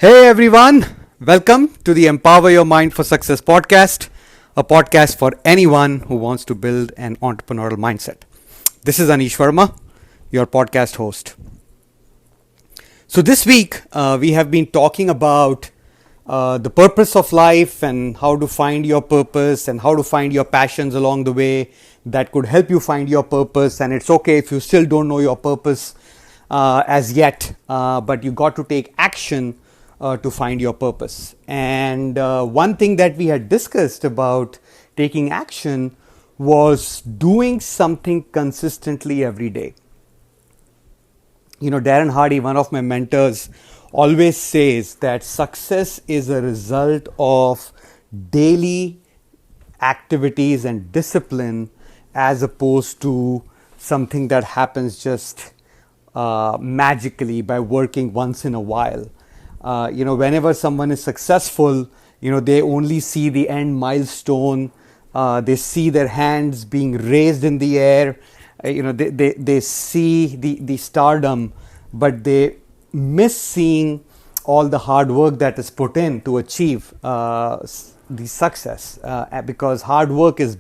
Hey everyone, welcome to the Empower Your Mind for Success podcast, a podcast for anyone who wants to build an entrepreneurial mindset. This is Anish Verma, your podcast host. So this week we have been talking about the purpose of life and how to find your purpose and how to find your passions along the way that could help you find your purpose. And it's okay if you still don't know your purpose as yet, but you got to take action to find your purpose. And one thing that we had discussed about taking action was doing something consistently every day. You know, Darren Hardy, one of my mentors, always says that success is a result of daily activities and discipline as opposed to something that happens just magically by working once in a while. Whenever someone is successful, they only see the end milestone. They see their hands being raised in the air. They see the stardom, but they miss seeing all the hard work that is put in to achieve the success. Because hard work is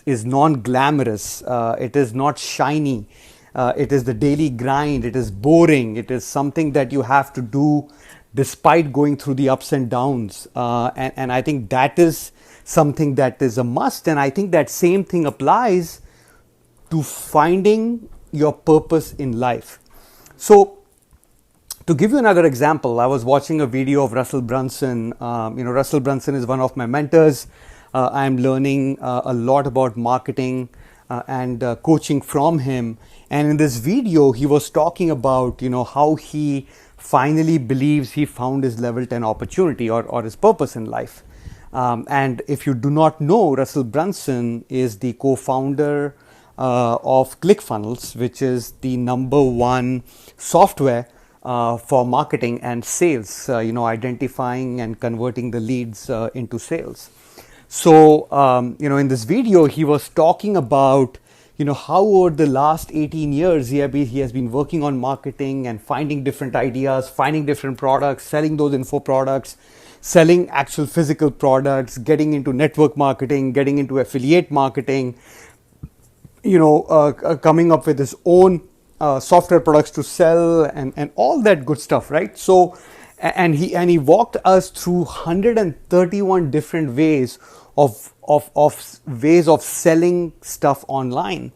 non-glamorous. It is not shiny. It is the daily grind. It is boring. It is something that you have to do despite going through the ups and downs. And I think that is something that is a must. And I think that same thing applies to finding your purpose in life. So to give you another example, I was watching a video of Russell Brunson. Russell Brunson is one of my mentors. I'm learning a lot about marketing and coaching from him. And in this video, he was talking about, how he finally believes he found his level 10 opportunity or his purpose in life. And if you do not know, Russell Brunson is the co-founder of ClickFunnels, which is the number one software for marketing and sales, identifying and converting the leads into sales. So, in this video, he was talking about, how over the last 18 years, he has been working on marketing and finding different ideas, finding different products, selling those info products, selling actual physical products, getting into network marketing, getting into affiliate marketing, coming up with his own software products to sell and all that good stuff, right? So, and he walked us through 131 different ways of ways of selling stuff online.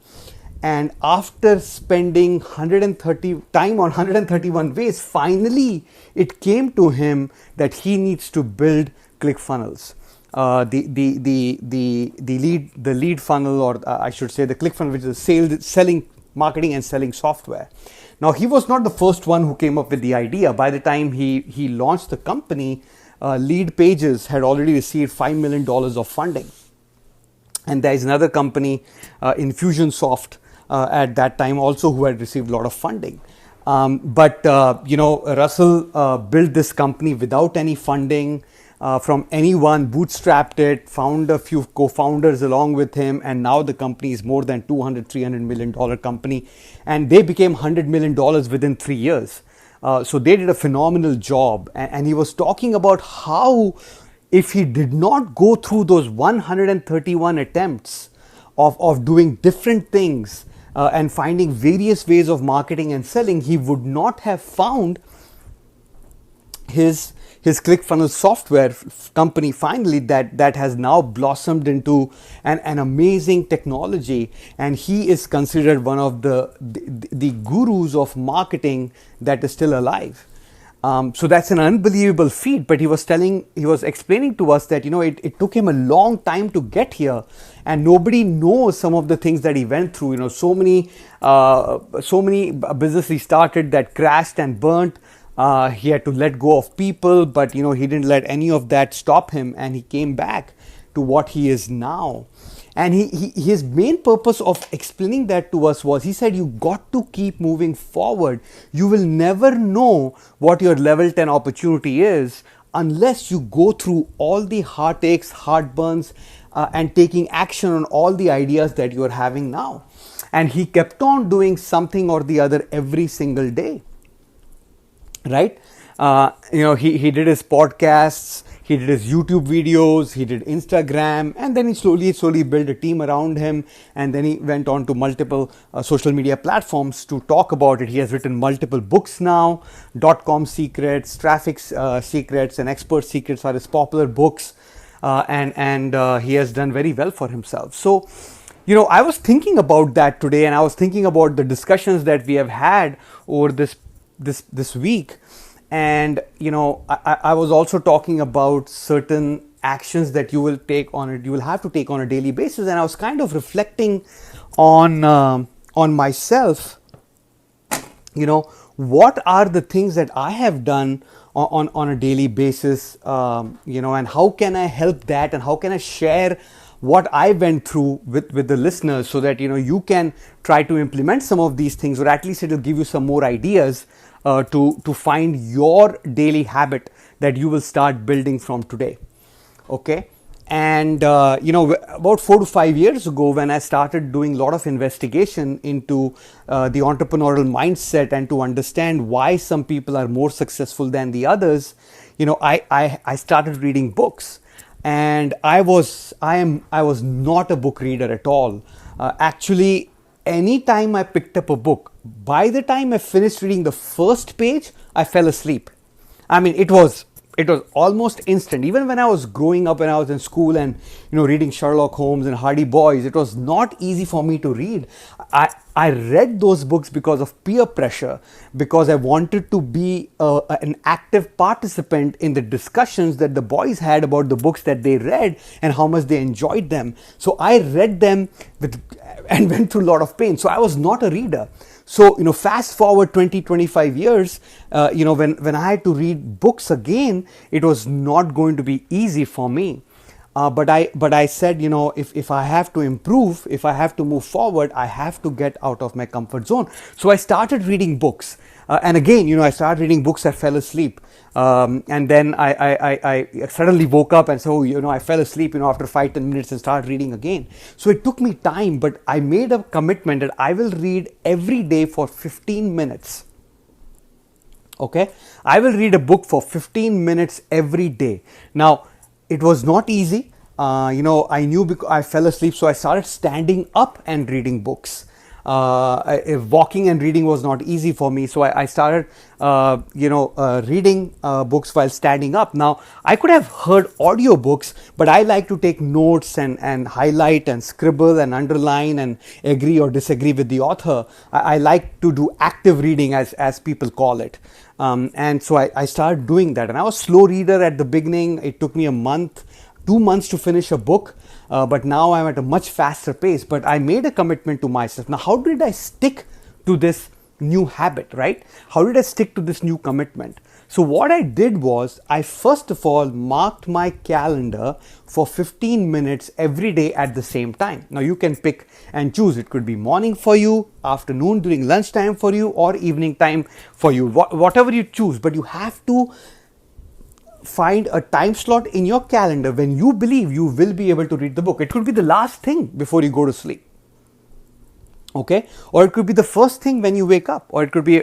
And after spending 131 ways, finally it came to him that he needs to build ClickFunnels. The lead funnel, or I should say the ClickFunnels, which is selling, marketing and selling software. Now, he was not the first one who came up with the idea. By the time he launched the company, Lead Pages had already received $5 million of funding. And there is another company, Infusionsoft, at that time also, who had received a lot of funding. Russell built this company without any funding from anyone, bootstrapped it, found a few co-founders along with him, and now the company is more than $200-300 million company, and they became $100 million within 3 years. So they did a phenomenal job, and he was talking about how if he did not go through those 131 attempts of doing different things and finding various ways of marketing and selling, he would not have found his ClickFunnels software company finally that has now blossomed into an amazing technology, and he is considered one of the gurus of marketing that is still alive. So that's an unbelievable feat, but he was explaining to us that, it took him a long time to get here, and nobody knows some of the things that he went through. So many businesses he started that crashed and burnt. He had to let go of people, but he didn't let any of that stop him, and he came back to what he is now. And his main purpose of explaining that to us was, he said, you got to keep moving forward. You will never know what your level 10 opportunity is unless you go through all the heartaches, heartburns, and taking action on all the ideas that you are having now. And he kept on doing something or the other every single day. Right? He did his podcasts, he did his YouTube videos, he did Instagram, and then he slowly built a team around him. And then he went on to multiple social media platforms to talk about it. He has written multiple books now. .com Secrets, Traffic Secrets, and Expert Secrets are his popular books, and he has done very well for himself. So, I was thinking about that today, and I was thinking about the discussions that we have had over this week. And I was also talking about certain actions that you will have to take on a daily basis. And I was kind of reflecting on myself. What are the things that I have done on a daily basis, and how can I help that, and how can I share what I went through with the listeners, so that you can try to implement some of these things, or at least it will give you some more ideas to find your daily habit that you will start building from today. Okay. And about 4 to 5 years ago, when I started doing a lot of investigation into the entrepreneurial mindset, and to understand why some people are more successful than the others, I started reading books. And I was not a book reader at all. Actually, anytime I picked up a book, by the time I finished reading the first page, I fell asleep. I mean, it was almost instant. Even when I was growing up, when I was in school, and reading Sherlock Holmes and Hardy Boys, it was not easy for me to read. I read those books because of peer pressure, because I wanted to be an active participant in the discussions that the boys had about the books that they read and how much they enjoyed them. So I read them and went through a lot of pain. So I was not a reader. So, fast forward 20-25 years, when I had to read books again, it was not going to be easy for me. But I said, if I have to improve, if I have to move forward, I have to get out of my comfort zone. So I started reading books. And again, I started reading books. I fell asleep. And then I suddenly woke up and so, I fell asleep, after 5-10 minutes, and started reading again. So it took me time, but I made a commitment that I will read every day for 15 minutes. Okay. I will read a book for 15 minutes every day. Now, it was not easy. I knew because I fell asleep, so I started standing up and reading books. Walking and reading was not easy for me, so I started reading books while standing up. Now, I could have heard audiobooks, but I like to take notes and highlight and scribble and underline and agree or disagree with the author. I like to do active reading, as people call it. And so I started doing that, and I was a slow reader at the beginning. It took me 2 months to finish a book, but now I'm at a much faster pace. But I made a commitment to myself. Now, how did I stick to this new habit, right? How did I stick to this new commitment? So what I did was, I first of all marked my calendar for 15 minutes every day at the same time. Now you can pick and choose. It could be morning for you, afternoon during lunchtime for you, or evening time for you, whatever you choose. But you have to find a time slot in your calendar when you believe you will be able to read the book. It could be the last thing before you go to sleep. Okay, or it could be the first thing when you wake up, or it could be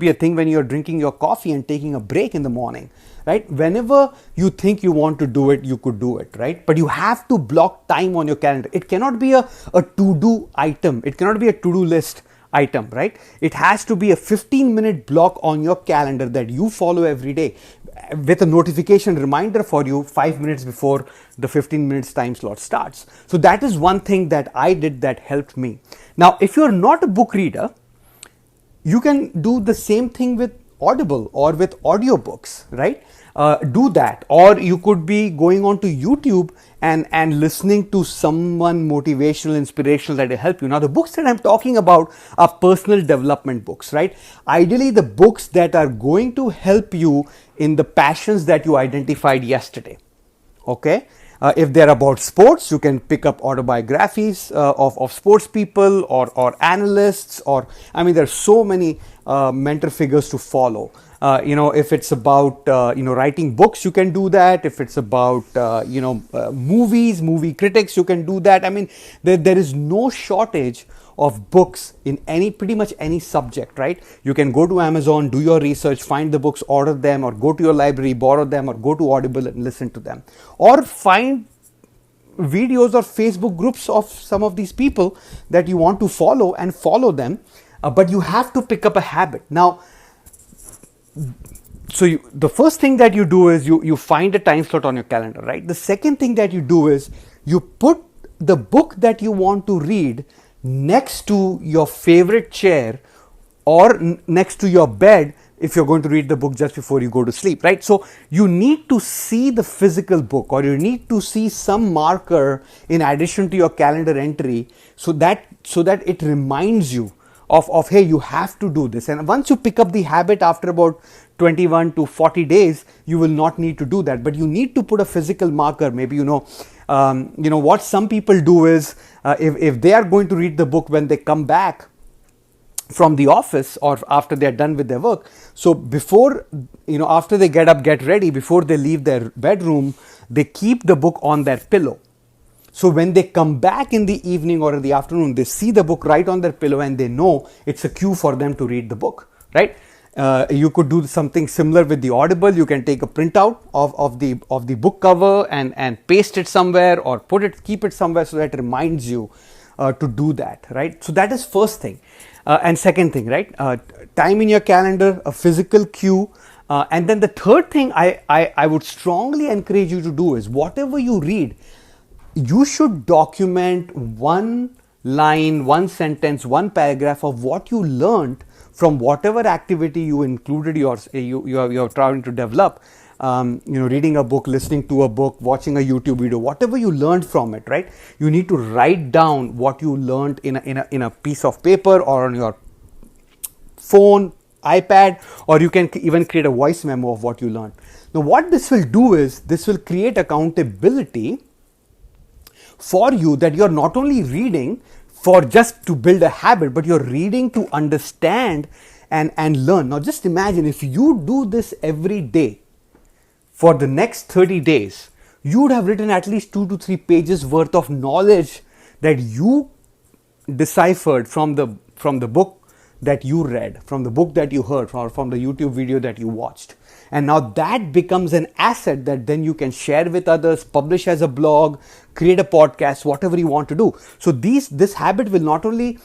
a thing when you're drinking your coffee and taking a break in the morning, right? Whenever you think you want to do it, you could do it, right? But you have to block time on your calendar. It cannot be a to-do item. It cannot be a to-do list item, right? It has to be a 15-minute block on your calendar that you follow every day, with a notification reminder for you 5 minutes before the 15 minutes time slot starts. So that is one thing that I did that helped me. Now, if you're not a book reader, you can do the same thing with Audible or with audiobooks, right? Do that. Or you could be going on to YouTube and listening to someone motivational, inspirational that will help you. Now, the books that I'm talking about are personal development books, right? Ideally, the books that are going to help you in the passions that you identified yesterday. Okay. If they're about sports, you can pick up autobiographies of sports people or analysts, or there's so many mentor figures to follow. If it's about writing books, you can do that. If it's about movie critics, you can do that. There is no shortage of books in pretty much any subject, right? You can go to Amazon, do your research, find the books, order them, or go to your library, borrow them, or go to Audible and listen to them, or find videos or Facebook groups of some of these people that you want to follow and follow them. But you have to pick up a habit. Now, the first thing that you do is you find a time slot on your calendar, right? The second thing that you do is you put the book that you want to read next to your favorite chair or next to your bed if you're going to read the book just before you go to sleep, right? So you need to see the physical book, or you need to see some marker in addition to your calendar entry so that it reminds you of hey, you have to do this. And once you pick up the habit after about 21 to 40 days, you will not need to do that, but you need to put a physical marker. Maybe what some people do is if they are going to read the book when they come back from the office or after they're done with their work, so before, after they get up, get ready, before they leave their bedroom, they keep the book on their pillow. So when they come back in the evening or in the afternoon, they see the book right on their pillow and they know it's a cue for them to read the book, right? You could do something similar with the Audible. You can take a printout of the book cover and paste it somewhere, or keep it somewhere so that it reminds you to do that, right? So that is first thing. And second thing, right? Time in your calendar, a physical cue. And then the third thing I would strongly encourage you to do is whatever you read, you should document one line, one sentence, one paragraph of what you learned from whatever activity you included you're trying to develop. Reading a book, listening to a book, watching a YouTube video, whatever you learned from it, right? You need to write down what you learned in a piece of paper or on your phone, iPad, or you can even create a voice memo of what you learned. Now, what this will do is this will create accountability for you, that you're not only reading for just to build a habit, but you're reading to understand and learn. Now, just imagine if you do this every day for the next 30 days, you would have written at least 2 to 3 pages worth of knowledge that you deciphered from the book that you read, from the book that you heard, from the YouTube video that you watched. And now that becomes an asset that then you can share with others, publish as a blog, create a podcast, whatever you want to do. So this habit will not only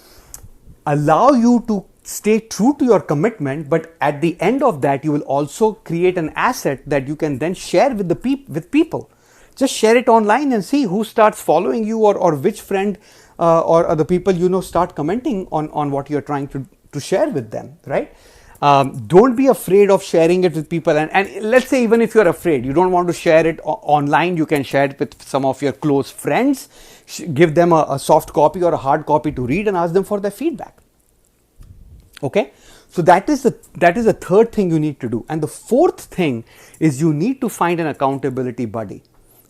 allow you to stay true to your commitment, but at the end of that, you will also create an asset that you can then share with people. Just share it online and see who starts following you, or which friend or other people start commenting on what you're trying to share with them, right? Don't be afraid of sharing it with people. And let's say even if you're afraid, you don't want to share it online, you can share it with some of your close friends. Give them a soft copy or a hard copy to read and ask them for their feedback. Okay, so that is the third thing you need to do. And the fourth thing is you need to find an accountability buddy,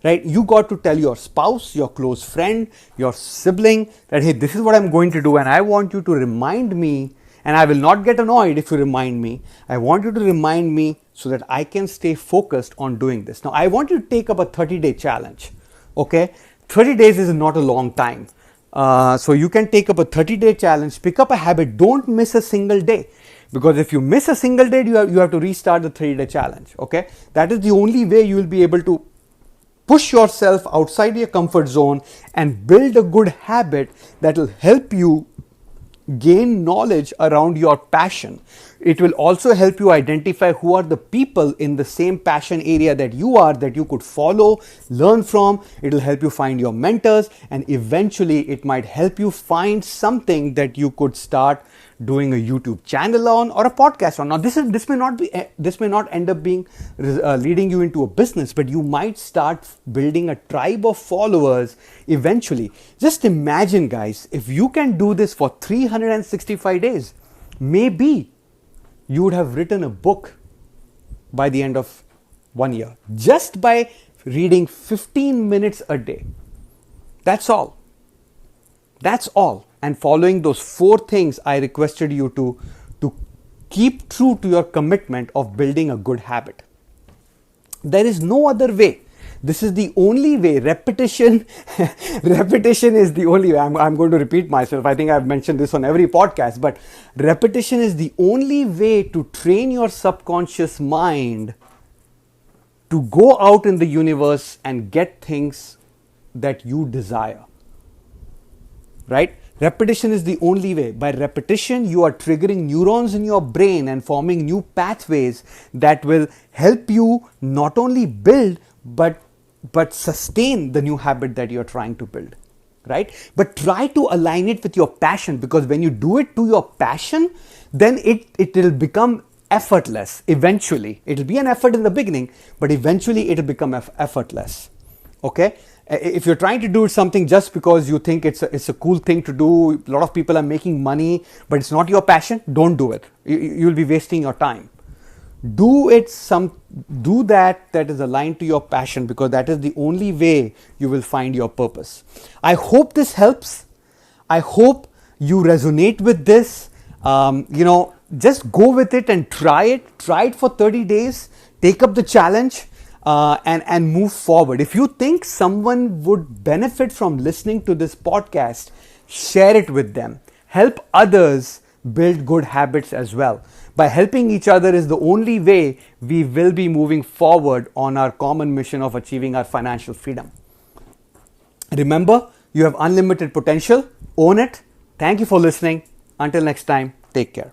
right? You got to tell your spouse, your close friend, your sibling that, hey, this is what I'm going to do, and I want you to remind me, and I will not get annoyed if you remind me. I want you to remind me so that I can stay focused on doing this. Now, I want you to take up a 30-day challenge, okay? 30 days is not a long time. So you can take up a 30-day challenge, pick up a habit, don't miss a single day. Because if you miss a single day, you have to restart the 30-day challenge, okay? That is the only way you will be able to push yourself outside your comfort zone and build a good habit that will help you gain knowledge around your passion. It will also help you identify who are the people in the same passion area that you could follow, learn from. It will help you find your mentors, and eventually it might help you find something that you could start doing a YouTube channel on, or a podcast on. Now, this may not end up being leading you into a business, but you might start building a tribe of followers eventually. Just imagine, guys, if you can do this for 365 days, maybe you would have written a book by the end of 1 year just by reading 15 minutes a day. That's all. That's all. And following those 4 things, I requested you to keep true to your commitment of building a good habit. There is no other way. This is the only way. Repetition, repetition is the only way. I'm going to repeat myself. I think I've mentioned this on every podcast, but repetition is the only way to train your subconscious mind to go out in the universe and get things that you desire. Right? Repetition is the only way. By repetition, you are triggering neurons in your brain and forming new pathways that will help you not only build but sustain the new habit that you're trying to build. Right? But try to align it with your passion, because when you do it to your passion, then it will become effortless. Eventually, it'll be an effort in the beginning, but eventually it'll become effortless. Okay? If you're trying to do something just because you think it's a cool thing to do, a lot of people are making money, but it's not your passion, don't do it. You'll be wasting your time. Do that is aligned to your passion, because that is the only way you will find your purpose. I hope this helps. I hope you resonate with this. Just go with it and try it. Try it for 30 days. Take up the challenge. And move forward. If you think someone would benefit from listening to this podcast, share it with them. Help others build good habits as well. By helping each other is the only way we will be moving forward on our common mission of achieving our financial freedom. Remember, you have unlimited potential. Own it. Thank you for listening. Until next time, take care.